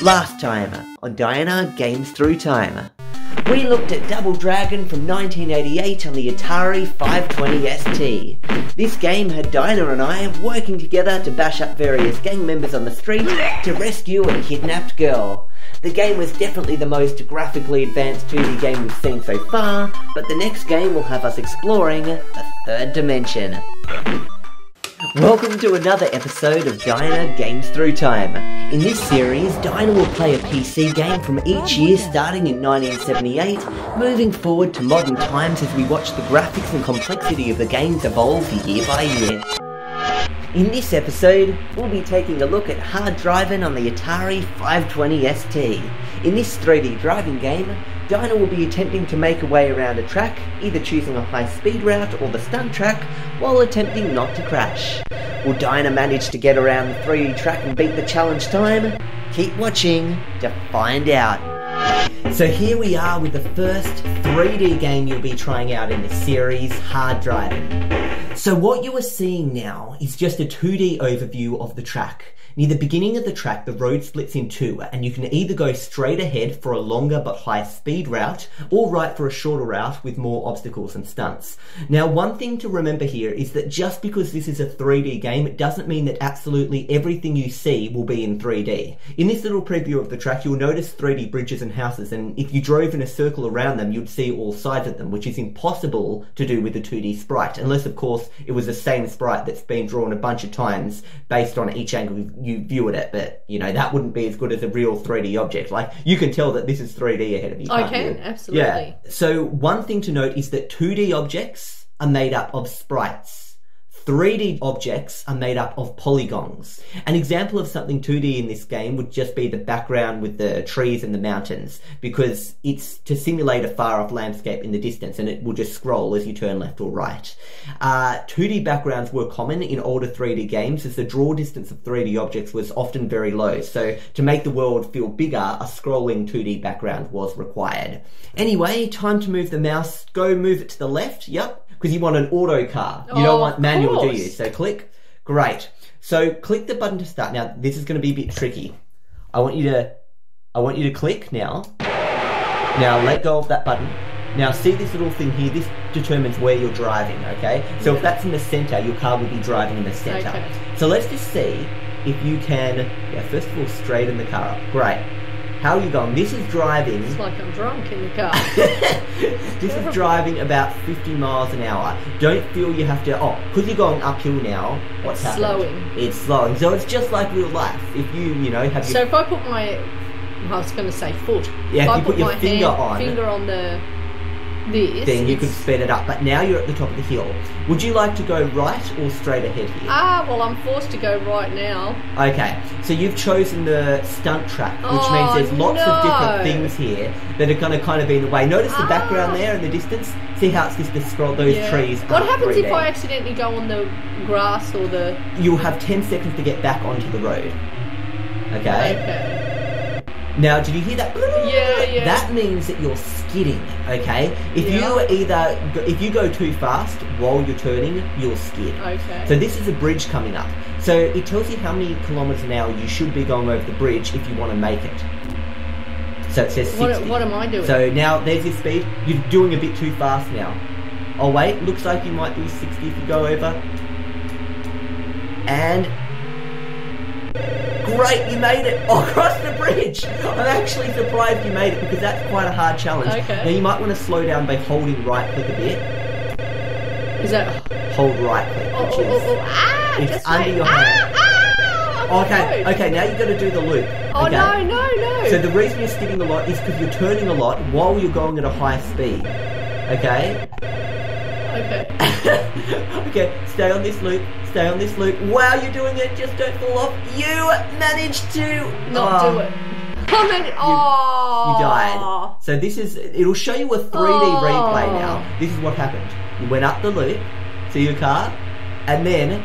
Last time on Dyna Games Through Time, we looked at Double Dragon from 1988 on the Atari 520 ST. This game had Dyna and I working together to bash up various gang members on the street to rescue a kidnapped girl. The game was definitely the most graphically advanced 2D game we've seen so far, but the next game will have us exploring a third dimension. Welcome to another episode of Dyna Games Through Time. In this series, Dyna will play a PC game from each year starting in 1978, moving forward to modern times as we watch the graphics and complexity of the games evolve year by year. In this episode, we'll be taking a look at hard driving on the Atari 520 ST. In this 3D driving game, Dyna will be attempting to make a way around a track, either choosing a high-speed route or the stunt track, while attempting not to crash. Will Dyna manage to get around the 3D track and beat the challenge time? Keep watching to find out. So here we are with the first 3D game you'll be trying out in this series, Hard Driving. So what you are seeing now is just a 2D overview of the track. Near the beginning of the track, the road splits in two, and you can either go straight ahead for a longer but high-speed route, or right for a shorter route with more obstacles and stunts. Now, one thing to remember here is that just because this is a 3D game, it doesn't mean that absolutely everything you see will be in 3D. In this little preview of the track, you'll notice 3D bridges and houses, and if you drove in a circle around them, you'd see all sides of them, which is impossible to do with a 2D sprite, unless, of course, it was the same sprite that's been drawn a bunch of times based on each angle you view it at, but you know that wouldn't be as good as a real 3D object. Like, you can tell that this is 3D ahead of you. I can, absolutely. Yeah. So one thing to note is that 2D objects are made up of sprites. 3D objects are made up of polygons. An example of something 2D in this game would just be the background with the trees and the mountains, because it's to simulate a far-off landscape in the distance, and it will just scroll as you turn left or right. 2D backgrounds were common in older 3D games, as the draw distance of 3D objects was often very low, so to make the world feel bigger, a scrolling 2D background was required. Anyway, time to move the mouse. Go move it to the left, yep. Because you want an auto car. You don't want manual, do you? So click. Great. So click the button to start. Now, this is going to be a bit tricky. I want you to click now. Now, let go of that button. Now, see this little thing here? This determines where you're driving, okay? So if that's in the center, your car will be driving in the center. Okay. So let's just see if you can, first of all, straighten the car up. Great. How are you going? This is driving... It's like I'm drunk in the car. This is driving about 50 miles an hour. Don't feel you have to... because you're going uphill now, what's happening? Slowing. It's slowing. So it's just like real life. If you, have your... So if I put my... I was going to say foot. Yeah, if you put your finger on the... then you could speed it up. But now you're at the top of the hill. Would you like to go right or straight ahead here? Well, I'm forced to go right now. Okay, so you've chosen the Stunt Track, which means there's lots of different things here that are going to kind of be in the way. Notice the background there in the distance? See how it's just to scroll those trees up. What happens if I accidentally go on the grass or the... You'll have 10 seconds to get back onto the road. Okay? Now, did you hear that? Yeah. That means that you're skidding, okay? If you go too fast while you're turning, you'll skid. Okay. So this is a bridge coming up. So it tells you how many kilometers an hour you should be going over the bridge if you want to make it. So it says 60. What am I doing? So now there's your speed. You're doing a bit too fast now. Oh wait, looks like you might do 60 if you go over. And... Great, you made it! Across the bridge! I'm actually surprised you made it, because that's quite a hard challenge. Okay. Now you might want to slow down by holding right click a bit. Is that... Hold right click, which is... It's under your hand. Okay, now you've got to do the loop. Okay. No. So the reason you're skidding a lot is because you're turning a lot while you're going at a high speed. Okay? Okay, stay on this loop. Wow, you're doing it. Just don't fall off. You managed to... Not do it. You died. So it'll show you a 3D replay now. This is what happened. You went up the loop to your car, and then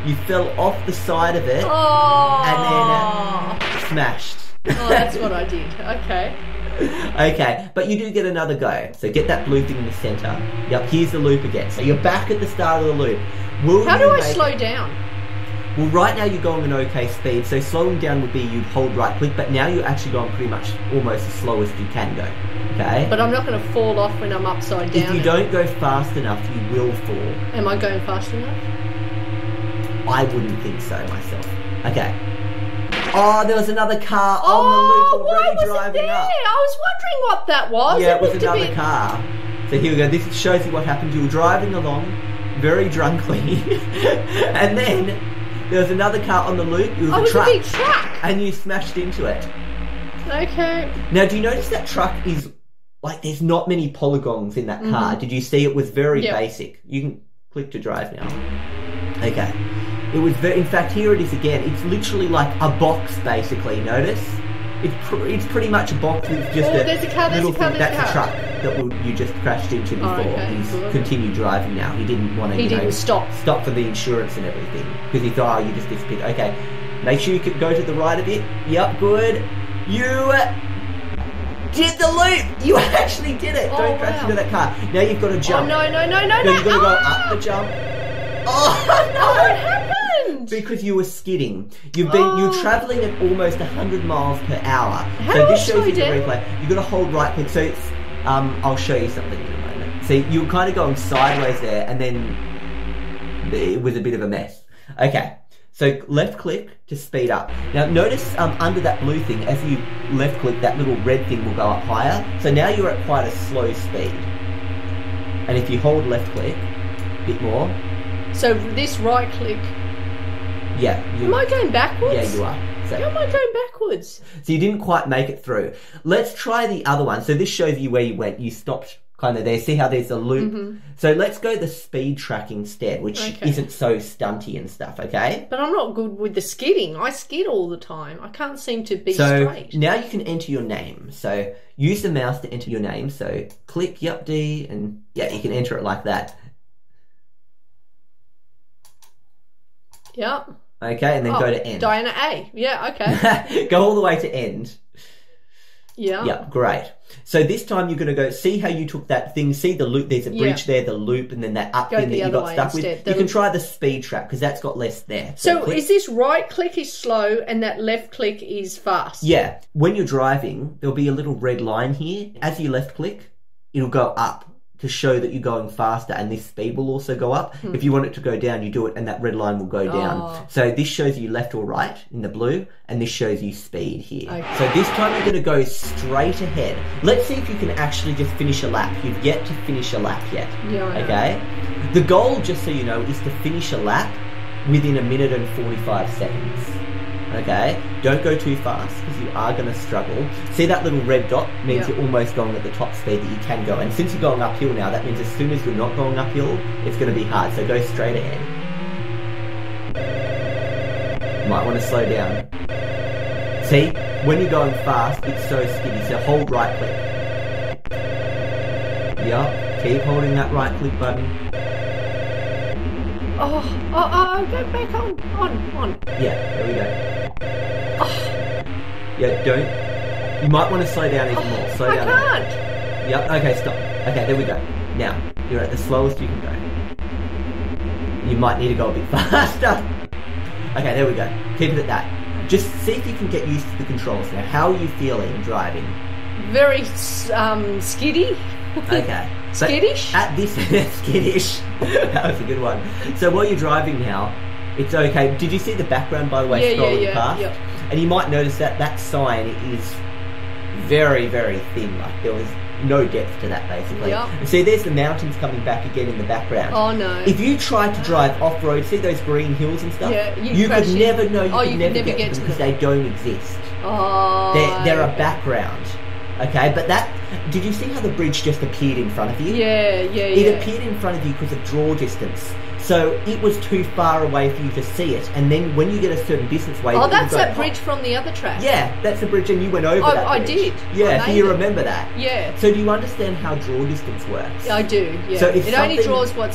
you fell off the side of it, and then smashed. That's what I did. Okay. Okay, but you do get another go. So get that blue thing in the centre. Yep, here's the loop again. So you're back at the start of the loop. How do I slow down? Well, right now you're going an okay speed, so slowing down would be you'd hold right click, but now you're actually going pretty much almost as slow as you can go. Okay? But I'm not going to fall off when I'm upside down. If you don't go fast enough, you will fall. Am I going fast enough? I wouldn't think so myself. Okay. Oh, there was another car on the loop already driving up. I was wondering what that was. Yeah, it was another car. So here we go. This shows you what happened. You were driving along very drunkly, and then there was another car on the loop. It was a truck. A big truck. And you smashed into it. Okay. Now, do you notice that truck is, like, there's not many polygons in that car? Did you see it was very basic? You can click to drive now. Okay. It was very, in fact, here it is again. It's literally like a box, basically, notice? It's pretty much a box with just there's a car, little thing. That's a truck that you just crashed into before. He's continued driving now. He didn't want to, He didn't stop for the insurance and everything. Because he thought, you just disappeared. Okay. Make sure you go to the right a bit. Yep, good. You did the loop! You actually did it! Don't crash into that car. Now you've got to jump. Oh, no. No, you've got to go up the jump. Oh, no! What happened? Because you were skidding. You're travelling at almost 100 miles per hour. How so do this I shows you the slow down? replay. You've got to hold right click. So it's, I'll show you something in a moment. So you were kind of going sideways there, and then it was a bit of a mess. Okay. So left click to speed up. Now notice under that blue thing, as you left click, that little red thing will go up higher. So now you're at quite a slow speed. And if you hold left click, a bit more. So this right click. Yeah. Am I going backwards? Yeah, you are. So, how am I going backwards? So you didn't quite make it through. Let's try the other one. So this shows you where you went. You stopped kind of there. See how there's a loop? So let's go the speed track instead, which isn't so stunty and stuff, okay? But I'm not good with the skidding. I skid all the time. I can't seem to be so straight. Now you can enter your name. So use the mouse to enter your name. So click D, and yeah, you can enter it like that. Yep. Okay, and then go to end. Diana A. Yeah, okay. Go all the way to end. Yeah. Yeah, great. So this time you're going to go, see how you took that thing, see the loop, there's a bridge there, the loop, and then that up thing that you got stuck with. You can try the speed trap, because that's got less there. So is this right click is slow, and that left click is fast? Yeah. When you're driving, there'll be a little red line here. As you left click, it'll go up to show that you're going faster, and this speed will also go up. If you want it to go down, you do it, and that red line will go down. So this shows you left or right in the blue, and this shows you speed here. Okay. So this time you're going to go straight ahead. Let's see if you can actually just finish a lap. You've yet to finish a lap yet. Yeah, I know. Okay? The goal, just so you know, is to finish a lap within 1 minute and 45 seconds. Okay? Don't go too fast, because you are going to struggle. See that little red dot means you're almost going at the top speed that you can go. And since you're going uphill now, that means as soon as you're not going uphill, it's going to be hard. So go straight ahead. You might want to slow down. See? When you're going fast, it's so skiddy. So hold right click. Yep. Keep holding that right click button. Oh, go back on. Yeah, there we go. Yeah, don't. You might want to slow down even more. Slow down. I can't. Yep, okay, stop. Okay, there we go. Now, you're at the slowest you can go. You might need to go a bit faster. Okay, there we go. Keep it at that. Just see if you can get used to the controls now. How are you feeling driving? Very skiddy. Okay. Skittish? At this skittish. That was a good one. So while you're driving now, it's okay. Did you see the background, by the way, scrolling past? Yeah. And you might notice that that sign is very, very thin. Like there was no depth to that, basically. Yep. And see, there's the mountains coming back again in the background. Oh no! If you tried to drive off-road, see those green hills and stuff? Yeah, you could never know. You could never get to them because them. they don't exist. Oh. They're a background. Okay, but that... Did you see how the bridge just appeared in front of you? Yeah. It appeared in front of you because of draw distance. So it was too far away for you to see it. And then when you get a certain distance away... Oh, that's that bridge from the other track. Yeah, that's the bridge, and you went over that bridge. I did. Yeah, so you remember that. Yeah. So do you understand how draw distance works? I do, yeah. So if it only draws what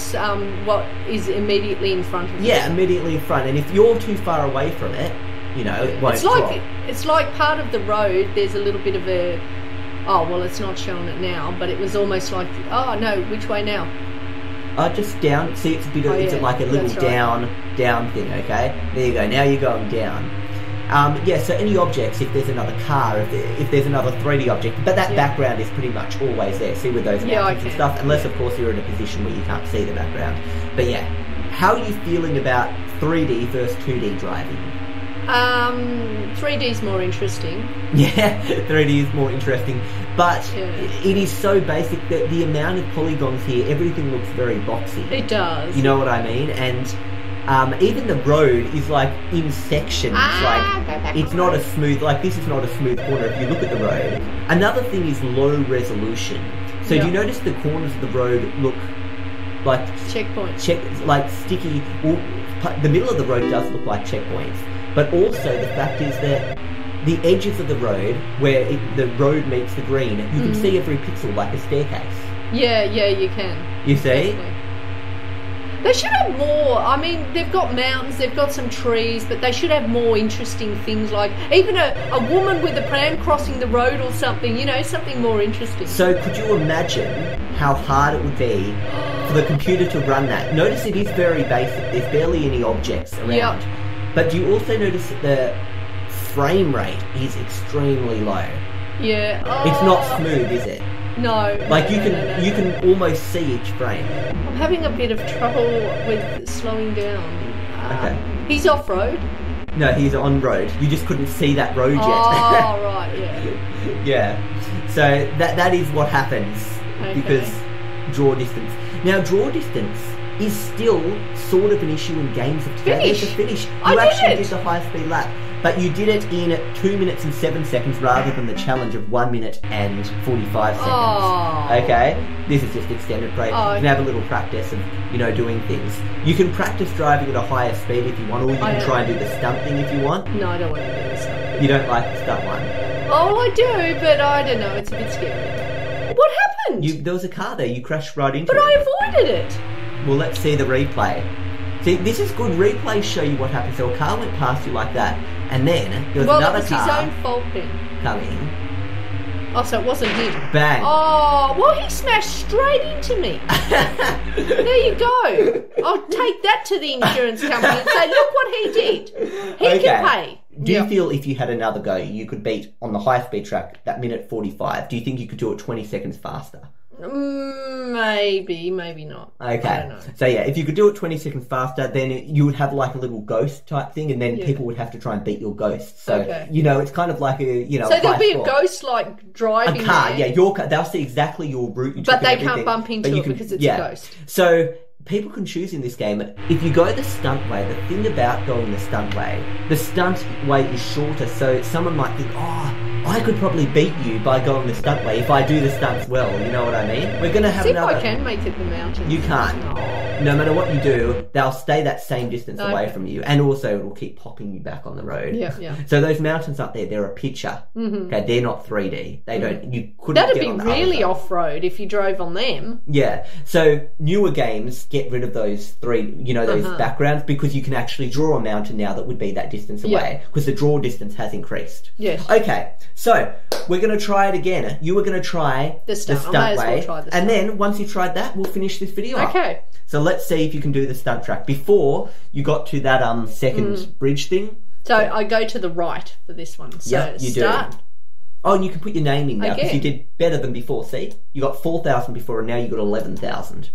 is immediately in front of you. Yeah, immediately in front. And if you're too far away from it, you know, it won't draw. It's like part of the road, there's a little bit of a... Oh, well, it's not showing it now, but it was almost like, oh, no, which way now? Just down. See, it's a bit of, it's like a little down thing, okay? There you go. Now you're going down. Yeah, so any objects, if there's another car, if there's another 3D object, but that background is pretty much always there. See, with those mountains and stuff, unless, of course, you're in a position where you can't see the background. But yeah, how are you feeling about 3D versus 2D driving? 3D is more interesting. Yeah, 3D is more interesting, but it is so basic that the amount of polygons here, everything looks very boxy. It does. You know what I mean? And even the road is like in sections. Like it's not a smooth. Like this is not a smooth corner. If you look at the road, another thing is low resolution. So do you notice the corners of the road look like checkpoints? Like sticky. Well, the middle of the road does look like checkpoints. But also the fact is that the edges of the road, where the road meets the green, you can see every pixel like a staircase. Yeah, you can. You see? Definitely. They should have more. I mean, they've got mountains, they've got some trees, but they should have more interesting things, like even a woman with a pram crossing the road or something, you know, something more interesting. So could you imagine how hard it would be for the computer to run that? Notice it is very basic. There's barely any objects around. Yep. But do you also notice that the frame rate is extremely low? Yeah. It's not smooth, is it? No. Like you can almost see each frame. I'm having a bit of trouble with slowing down. Okay. He's off-road? No, he's on road. You just couldn't see that road yet. Oh, right, yeah. Yeah. So that is what happens because draw distance. Now, draw distance is still sort of an issue in games of today. There's a finish. You actually did the high-speed lap, but you did it in 2 minutes and 7 seconds rather than the challenge of 1 minute and 45 seconds. Oh. Okay? This is just extended play. You can have a little practice of, you know, doing things. You can practice driving at a higher speed if you want, or you can try and do the stunt thing if you want. No, I don't want to do the stunt. You don't like the stunt one? Oh, I do, but I don't know. It's a bit scary. What happened? There was a car there. You crashed right into it. But I avoided it. Well, let's see the replay. See, this is good. Replays show you what happened. So a car went past you like that, and then there was another car. Well, it was his own fault then. Coming. Oh, so it wasn't him. Bang. Oh, well, he smashed straight into me. There you go. I'll take that to the insurance company and say, look what he did. He can pay. Do you feel if you had another go, you could beat, on the high-speed track, that minute 45? Do you think you could do it 20 seconds faster? Maybe not. Okay. I don't know. So yeah, if you could do it 20 seconds faster, then you would have like a little ghost type thing, and then people would have to try and beat your ghost. So, you know, it's kind of like a, you know, so there'll be a ghost like driving a car, there. your car, they'll see exactly your route you took. But they can't bump into it because it's a ghost. So people can choose in this game. If you go the stunt way, the thing about going the stunt way is shorter, so someone might think, I could probably beat you by going the stunt way if I do the stunts well, you know what I mean? We're going to have if I can make it the mountains. You can't. No matter what you do, they'll stay that same distance away from you, and also it'll keep popping you back on the road. Yeah. So those mountains up there, they're a picture. Okay, they're not 3D. They don't. You couldn't. That'd get on be the really off-road if you drove on them. Yeah. So newer games get rid of those those backgrounds, because you can actually draw a mountain now that would be that distance away, because the draw distance has increased. Yes. Okay. So we're going to try it again. You were going to try the stunt way, and then once you tried that, we'll finish this video. Okay. So let's see if you can do the stunt track before you got to that second bridge thing. So I go to the right for this one. So you start. do. Oh, and you can put your name in now because you did better than before. See, you got 4,000 before, and now you got 11,000.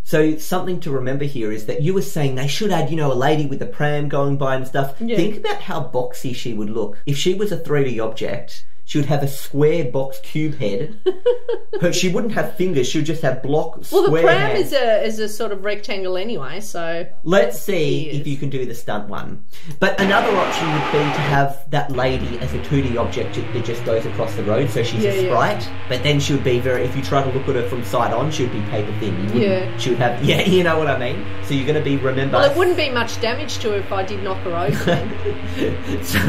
So something to remember here is that you were saying they should add, a lady with a pram going by and stuff. Yeah. Think about how boxy she would look. If she was a 3D object, she would have a square box cube head. She wouldn't have fingers. She would just have square Well, the pram hands. is a sort of rectangle anyway, so... Let's see if you can do the stunt one. But another option would be to have that lady as a 2D object that just goes across the road, so she's a sprite. But then she would be if you try to look at her from side on, she would be paper thin. She would have... Yeah, you know what I mean? So you're going to be, remember... Well, it wouldn't be much damage to her if I did knock her over then. So,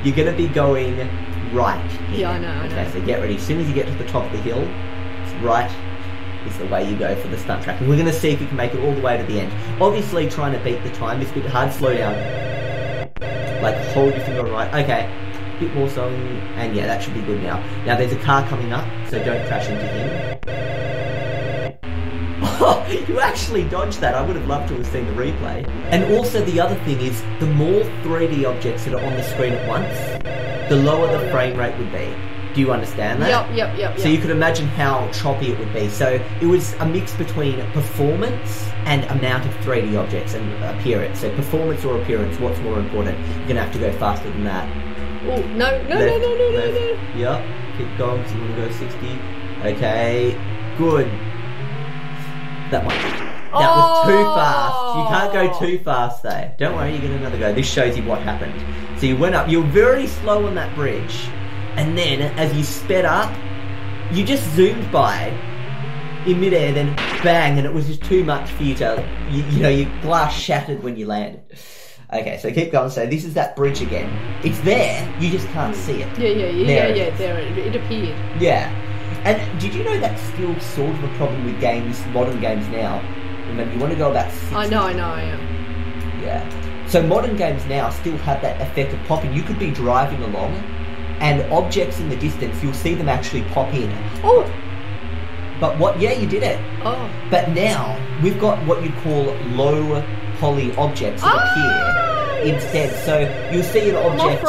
you're going to be going... right. Yeah, I know. Okay, so get ready. As soon as you get to the top of the hill, right is the way you go for the stunt track. And we're going to see if you can make it all the way to the end. Obviously, trying to beat the time is a bit hard. Slow down. Like, hold your finger on right. Okay. A bit more so. And yeah, that should be good now. Now, there's a car coming up, so don't crash into him. Oh, you actually dodged that. I would have loved to have seen the replay. And also the other thing is, the more 3D objects that are on the screen at once, the lower the frame rate would be. Do you understand that? Yep. So you could imagine how choppy it would be. So it was a mix between performance and amount of 3D objects and appearance. So performance or appearance, what's more important? You're going to have to go faster than that. Oh, no. Yep, keep going because you want to go 60. Okay, good. That was too fast. You can't go too fast though. Don't worry, you get another go. This shows you what happened. So you went up, you were very slow on that bridge, and then as you sped up, you just zoomed by in midair, then bang, and it was just too much for you to, you know, your glass shattered when you landed. Okay, so keep going. So this is that bridge again. It's there, you just can't see it. Yeah, there it appeared. Yeah. And did you know that's still sort of a problem with games, modern games now? Remember, you want to go about 60. I know, I am. Yeah. So modern games now still have that effect of popping. You could be driving along, and objects in the distance, you'll see them actually pop in. Oh! But what, yeah, you did it. Oh. But now, we've got what you call low poly objects that appear instead. So you'll see an object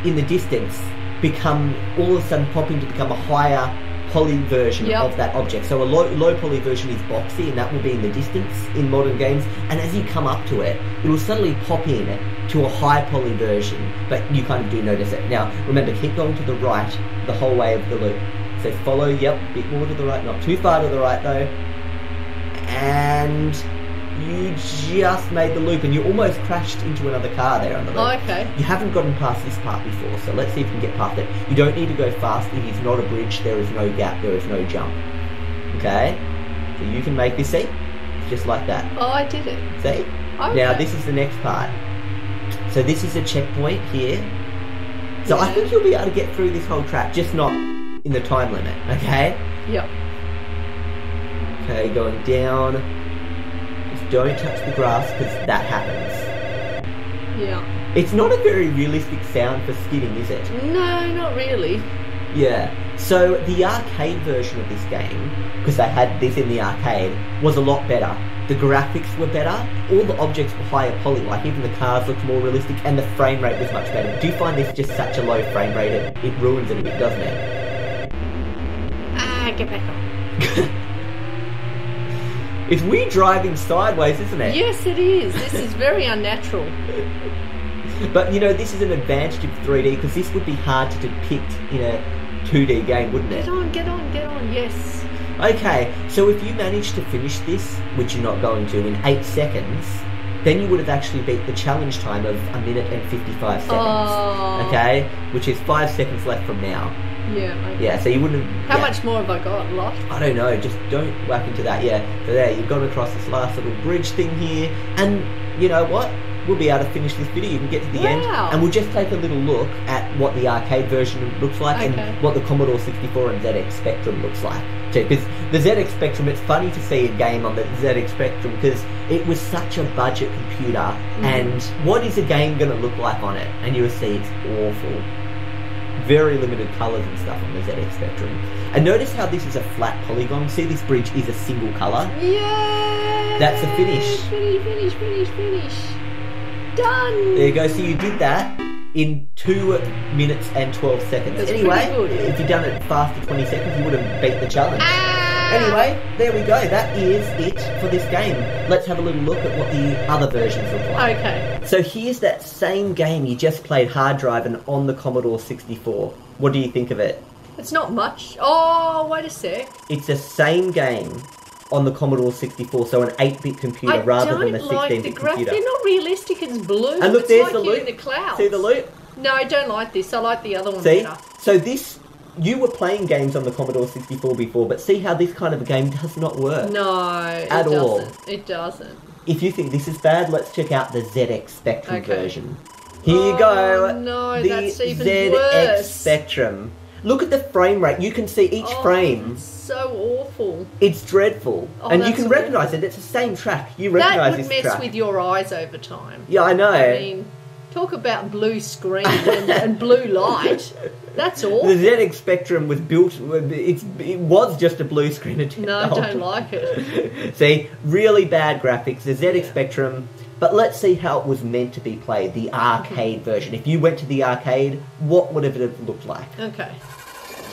in the distance become, all of a sudden pop in to become a higher poly version of that object. So a low poly version is boxy, and that will be in the distance in modern games. And as you come up to it, it will suddenly pop in to a high poly version, but you kind of do notice it. Now, remember, keep going to the right the whole way of the loop. So follow, a bit more to the right, not too far to the right though. And you just made the loop, and you almost crashed into another car there on the loop. Oh, okay. You haven't gotten past this part before, so let's see if we can get past it. You don't need to go fast. It is not a bridge. There is no gap. There is no jump. Okay? So you can make this, see? Just like that. Oh, I did it. See? Okay. Now, this is the next part. So this is a checkpoint here. So I think you'll be able to get through this whole track, just not in the time limit, okay? Yep. Okay, going down. Just don't touch the grass, because that happens. Yeah. It's not a very realistic sound for skidding, is it? No, not really. Yeah. So the arcade version of this game, because they had this in the arcade, was a lot better. The graphics were better, all the objects were higher poly, like even the cars looked more realistic, and the frame rate was much better. Do you find this just such a low frame rate, it ruins it a bit, doesn't it? Get back on. It's weird driving sideways, isn't it? Yes, it is. This is very unnatural. But, you know, this is an advantage of 3D, because this would be hard to depict in a 2D game, wouldn't it? Get on, yes. Okay, so if you manage to finish this, which you're not going to, in 8 seconds, then you would have actually beat the challenge time of 1 minute and 55 seconds. Oh. Okay? Which is 5 seconds left from now. Yeah, okay. Yeah, so you wouldn't have... How much more have I got? Lot? I don't know, just don't whack into that, yeah. So there, you've gone across this last little bridge thing here, and you know what? We'll be able to finish this video, you can get to the end, and we'll just take a little look at what the arcade version looks like, and what the Commodore 64 and ZX Spectrum looks like. Because the ZX Spectrum, it's funny to see a game on the ZX Spectrum, because it was such a budget computer, and what is a game going to look like on it? And you will see it's awful. Very limited colours and stuff on the ZX Spectrum. And notice how this is a flat polygon. See, this bridge is a single colour. Yay! That's the finish. Finish. Done! There you go. So you did that in 2 minutes and 12 seconds. That's anyway, pretty good. if you'd done it faster 20 seconds, you would have beat the challenge. Anyway, there we go. That is it for this game. Let's have a little look at what the other versions look like. Okay. So here's that same game you just played hard driving on the Commodore 64. What do you think of it? It's not much. Oh, wait a sec. It's the same game on the Commodore 64, so an 8-bit computer rather than a 16-bit computer. They're not realistic, it's blue. And look, it's there's like the you're loop. in the clouds. See the loop? No, I don't like this. I like the other one See? better. So this, you were playing games on the Commodore 64 before, but see how this kind of a game does not work? No, at all. It doesn't. If you think this is bad, let's check out the ZX Spectrum version. Here you go. No, the that's even ZX worse. Spectrum. Look at the frame rate. You can see each frame. It's so awful. It's dreadful. Oh, and you that's can recognise it. It's the same track. You recognise this track. That would mess with your eyes over time. Yeah, I know. I mean, Talk about blue screen and blue light. That's all. The ZX Spectrum was built, it was just a blue screen attempt. No, I don't like it. See, really bad graphics, the ZX Spectrum, but let's see how it was meant to be played, the arcade version. If you went to the arcade, what would it have looked like? Okay.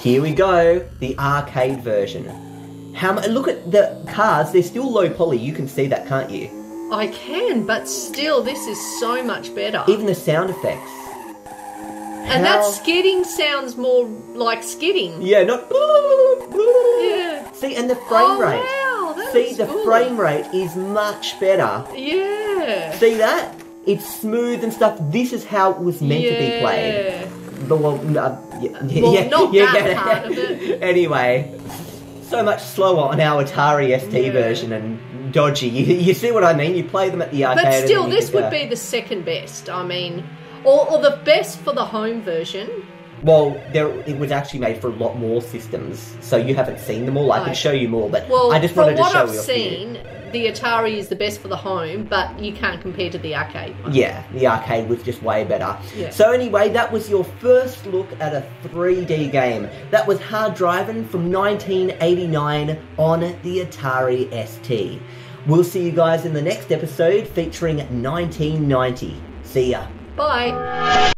Here we go, the arcade version. Look at the cars, they're still low poly, you can see that, can't you? I can, but still, this is so much better. Even the sound effects. And that skidding sounds more like skidding. Yeah, not... Yeah. See, and the frame rate. Wow, that See, was the good. frame rate is much better. Yeah. See that? It's smooth and stuff. This is how it was meant to be played. Well, not that part of it. Anyway, so much slower on our Atari ST version and dodgy. You see what I mean? You play them at the arcade. But still, this would be the second best. I mean, or the best for the home version. Well, it was actually made for a lot more systems, so you haven't seen them all. I can show you more, but I just wanted to show you. From what I've seen, the Atari is the best for the home, but you can't compare to the arcade one. Yeah, the arcade was just way better. Yeah. So anyway, that was your first look at a 3D game. That was Hard Drivin' from 1989 on the Atari ST. We'll see you guys in the next episode featuring 1990. See ya. Bye.